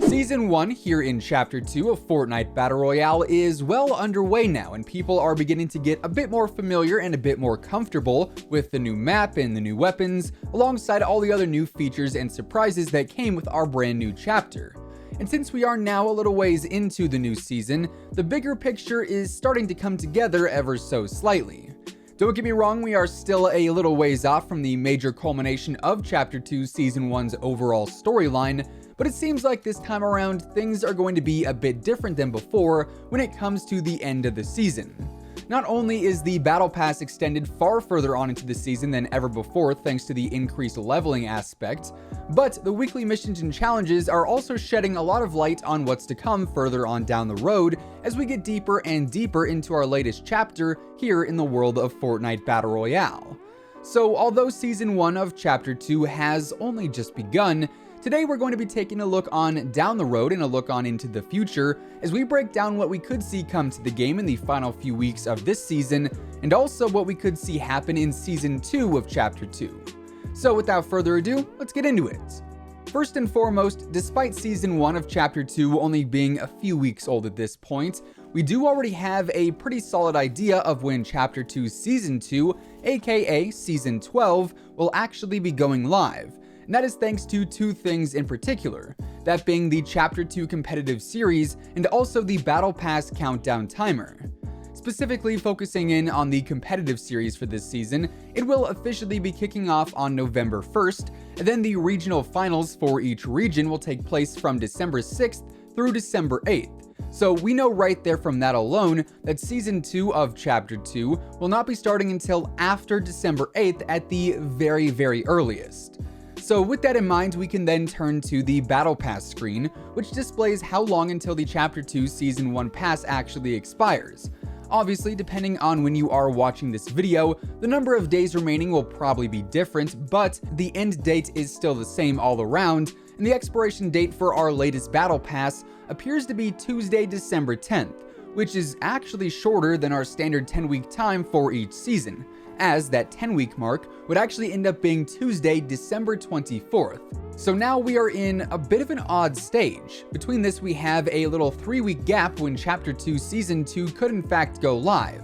Season 1 here in Chapter 2 of Fortnite Battle Royale is well underway now, and people are beginning to get a bit more familiar and a bit more comfortable with the new map and the new weapons, alongside all the other new features and surprises that came with our brand new chapter. And since we are now a little ways into the new season, the bigger picture is starting to come together ever so slightly. Don't get me wrong, we are still a little ways off from the major culmination of Chapter 2 Season 1's overall storyline, but it seems like this time around things are going to be a bit different than before when it comes to the end of the season. Not only is the Battle Pass extended far further on into the season than ever before thanks to the increased leveling aspect, but the weekly missions and challenges are also shedding a lot of light on what's to come further on down the road as we get deeper and deeper into our latest chapter here in the world of Fortnite Battle Royale. So although Season 1 of Chapter 2 has only just begun, today we're going to be taking a look on down the road and a look on into the future as we break down what we could see come to the game in the final few weeks of this season, and also what we could see happen in Season 2 of Chapter 2. So without further ado, let's get into it. First and foremost, despite Season 1 of Chapter 2 only being a few weeks old at this point, we do already have a pretty solid idea of when Chapter 2 Season 2, aka Season 12, will actually be going live. And that is thanks to two things in particular, that being the Chapter 2 competitive series and also the Battle Pass countdown timer. Specifically focusing in on the competitive series for this season, it will officially be kicking off on November 1st, and then the regional finals for each region will take place from December 6th through December 8th. So we know right there from that alone that Season 2 of Chapter 2 will not be starting until after December 8th at the very earliest. So with that in mind, we can then turn to the Battle Pass screen, which displays how long until the Chapter 2 Season 1 pass actually expires. Obviously, depending on when you are watching this video, the number of days remaining will probably be different, but the end date is still the same all around, and the expiration date for our latest Battle Pass appears to be Tuesday, December 10th, which is actually shorter than our standard 10-week time for each season, as that 10-week mark would actually end up being Tuesday, December 24th. So now we are in a bit of an odd stage. Between this, we have a little 3-week gap when Chapter 2 Season 2 could in fact go live.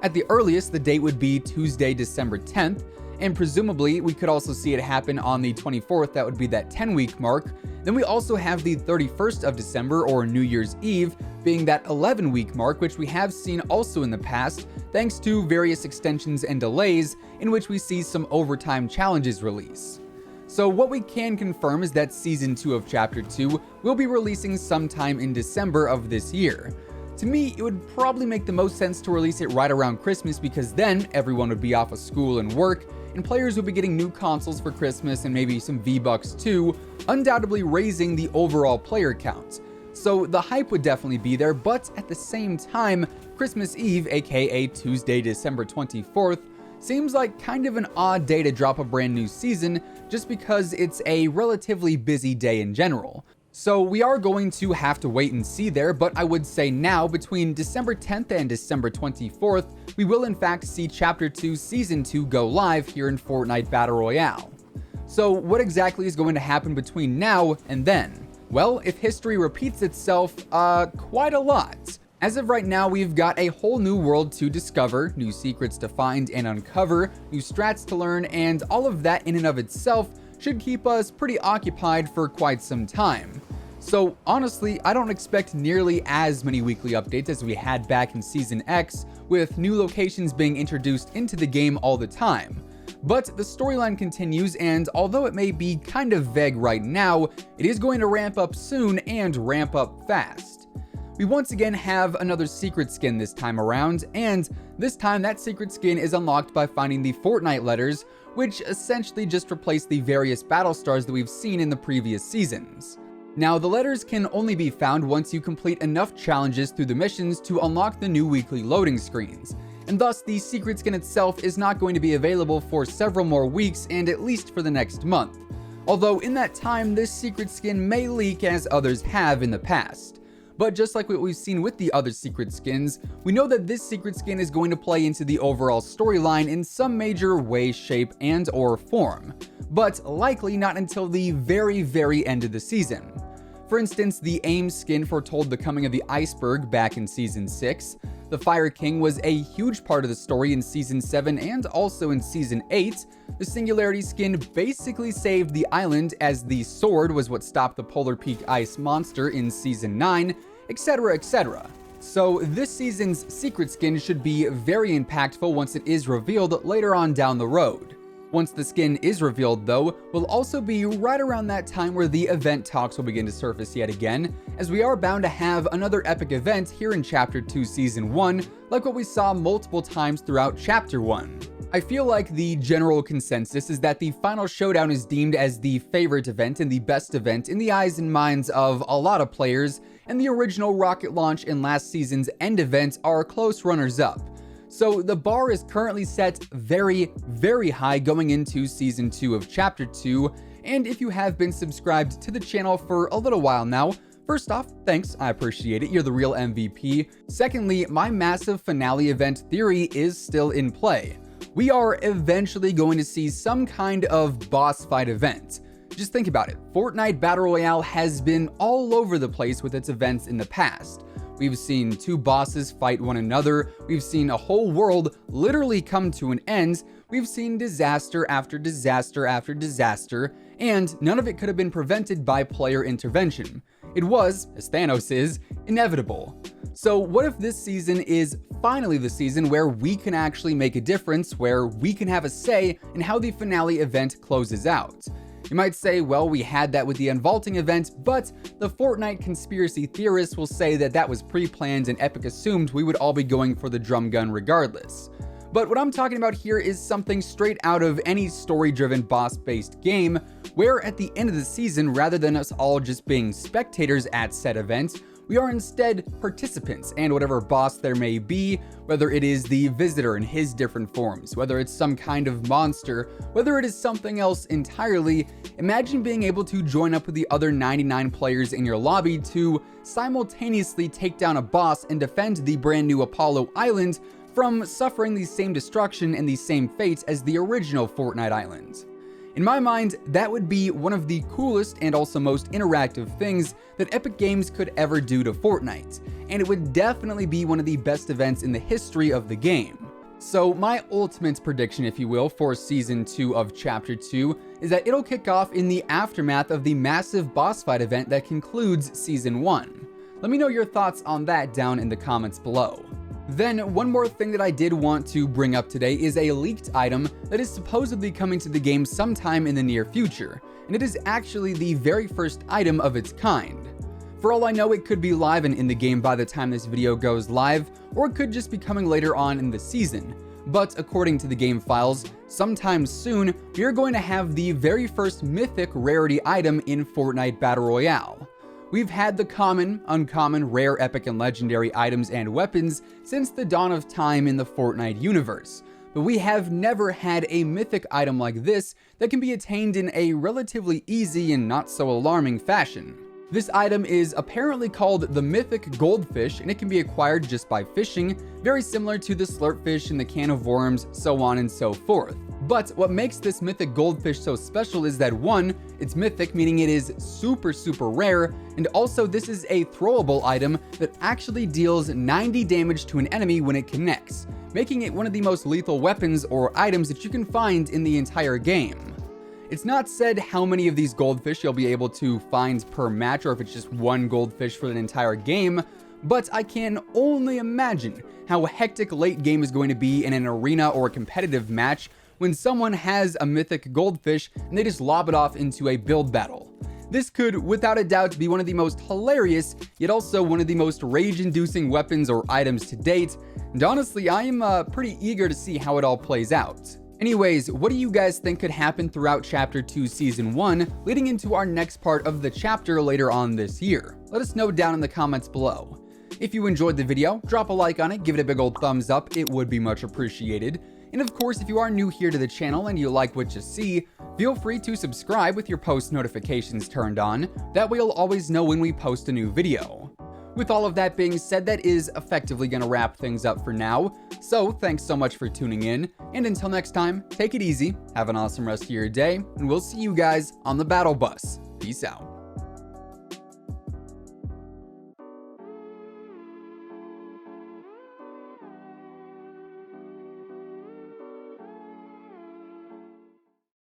At the earliest, the date would be Tuesday, December 10th, and presumably we could also see it happen on the 24th, that would be that 10-week mark. Then we also have the 31st of December, or New Year's Eve, being that 11-week mark, which we have seen also in the past, thanks to various extensions and delays in which we see some overtime challenges release. So what we can confirm is that Season 2 of Chapter 2 will be releasing sometime in December of this year. To me, it would probably make the most sense to release it right around Christmas, because then everyone would be off of school and work, and players would be getting new consoles for Christmas and maybe some V-Bucks too, undoubtedly raising the overall player count. So the hype would definitely be there, but at the same time, Christmas Eve, aka Tuesday, December 24th, seems like kind of an odd day to drop a brand new season, just because it's a relatively busy day in general. So we are going to have to wait and see there, but I would say now, between December 10th and December 24th, we will in fact see Chapter 2 Season 2 go live here in Fortnite Battle Royale. So what exactly is going to happen between now and then? Well, if history repeats itself, quite a lot. As of right now, we've got a whole new world to discover, new secrets to find and uncover, new strats to learn, and all of that in and of itself should keep us pretty occupied for quite some time. So honestly, I don't expect nearly as many weekly updates as we had back in Season X, with new locations being introduced into the game all the time. But the storyline continues, and although it may be kind of vague right now, it is going to ramp up soon and ramp up fast. We once again have another secret skin this time around, and this time that secret skin is unlocked by finding the Fortnite letters, which essentially just replace the various battle stars that we've seen in the previous seasons. Now, the letters can only be found once you complete enough challenges through the missions to unlock the new weekly loading screens, and thus the secret skin itself is not going to be available for several more weeks, and at least for the next month. Although in that time, this secret skin may leak as others have in the past. But just like what we've seen with the other secret skins, we know that this secret skin is going to play into the overall storyline in some major way, shape, and/or form, but likely not until the very end of the season. For instance, the AIM skin foretold the coming of the iceberg back in Season 6. The Fire King was a huge part of the story in Season 7 and also in Season 8. The Singularity skin basically saved the island, as the sword was what stopped the Polar Peak ice monster in Season 9, etc, etc. So this season's secret skin should be very impactful once it is revealed later on down the road. Once the skin is revealed, though, will also be right around that time where the event talks will begin to surface yet again, as we are bound to have another epic event here in Chapter 2 Season 1, like what we saw multiple times throughout Chapter 1. I feel like the general consensus is that the final showdown is deemed as the favorite event and the best event in the eyes and minds of a lot of players, and the original rocket launch and last season's end event are close runners-up. So the bar is currently set very, very high going into Season 2 of Chapter 2, and if you have been subscribed to the channel for a little while now, first off, thanks, I appreciate it, you're the real MVP. Secondly, my massive finale event theory is still in play. We are eventually going to see some kind of boss fight event. Just think about it, Fortnite Battle Royale has been all over the place with its events in the past. We've seen two bosses fight one another, we've seen a whole world literally come to an end, we've seen disaster after disaster after disaster, and none of it could have been prevented by player intervention. It was, as Thanos is, inevitable. So what if this season is finally the season where we can actually make a difference, where we can have a say in how the finale event closes out? You might say, well, we had that with the unvaulting event, but the Fortnite conspiracy theorists will say that that was pre-planned and Epic assumed we would all be going for the drum gun regardless. But what I'm talking about here is something straight out of any story-driven boss-based game, where at the end of the season, rather than us all just being spectators at said event, we are instead participants, and whatever boss there may be, whether it is the visitor in his different forms, whether it's some kind of monster, whether it is something else entirely, imagine being able to join up with the other 99 players in your lobby to simultaneously take down a boss and defend the brand new Apollo Island from suffering the same destruction and the same fate as the original Fortnite Island. In my mind, that would be one of the coolest and also most interactive things that Epic Games could ever do to Fortnite, and it would definitely be one of the best events in the history of the game. So my ultimate prediction, if you will, for Season 2 of Chapter 2 is that it'll kick off in the aftermath of the massive boss fight event that concludes Season 1. Let me know your thoughts on that down in the comments below. Then, one more thing that I did want to bring up today is a leaked item that is supposedly coming to the game sometime in the near future, and it is actually the very first item of its kind. For all I know, it could be live and in the game by the time this video goes live, or it could just be coming later on in the season. But according to the game files, sometime soon, we are going to have the very first mythic rarity item in Fortnite Battle Royale. We've had the common, uncommon, rare, epic, and legendary items and weapons since the dawn of time in the Fortnite universe, but we have never had a mythic item like this that can be attained in a relatively easy and not so alarming fashion. This item is apparently called the Mythic Goldfish, and it can be acquired just by fishing, very similar to the Slurpfish and the Can of Worms, so on and so forth. But what makes this Mythic Goldfish so special is that 1, it's mythic, meaning it is super rare, and also this is a throwable item that actually deals 90 damage to an enemy when it connects, making it one of the most lethal weapons or items that you can find in the entire game. It's not said how many of these goldfish you'll be able to find per match, or if it's just one goldfish for an entire game, but I can only imagine how hectic late game is going to be in an arena or a competitive match when someone has a mythic goldfish and they just lob it off into a build battle. This could, without a doubt, be one of the most hilarious, yet also one of the most rage-inducing weapons or items to date, and honestly, I am pretty eager to see how it all plays out. Anyways, what do you guys think could happen throughout Chapter 2 Season 1, leading into our next part of the chapter later on this year? Let us know down in the comments below. If you enjoyed the video, drop a like on it, give it a big old thumbs up, it would be much appreciated. And of course, if you are new here to the channel and you like what you see, feel free to subscribe with your post notifications turned on, that way you'll always know when we post a new video. With all of that being said, that is effectively going to wrap things up for now. So thanks so much for tuning in, and until next time, take it easy, have an awesome rest of your day, and we'll see you guys on the battle bus. Peace out.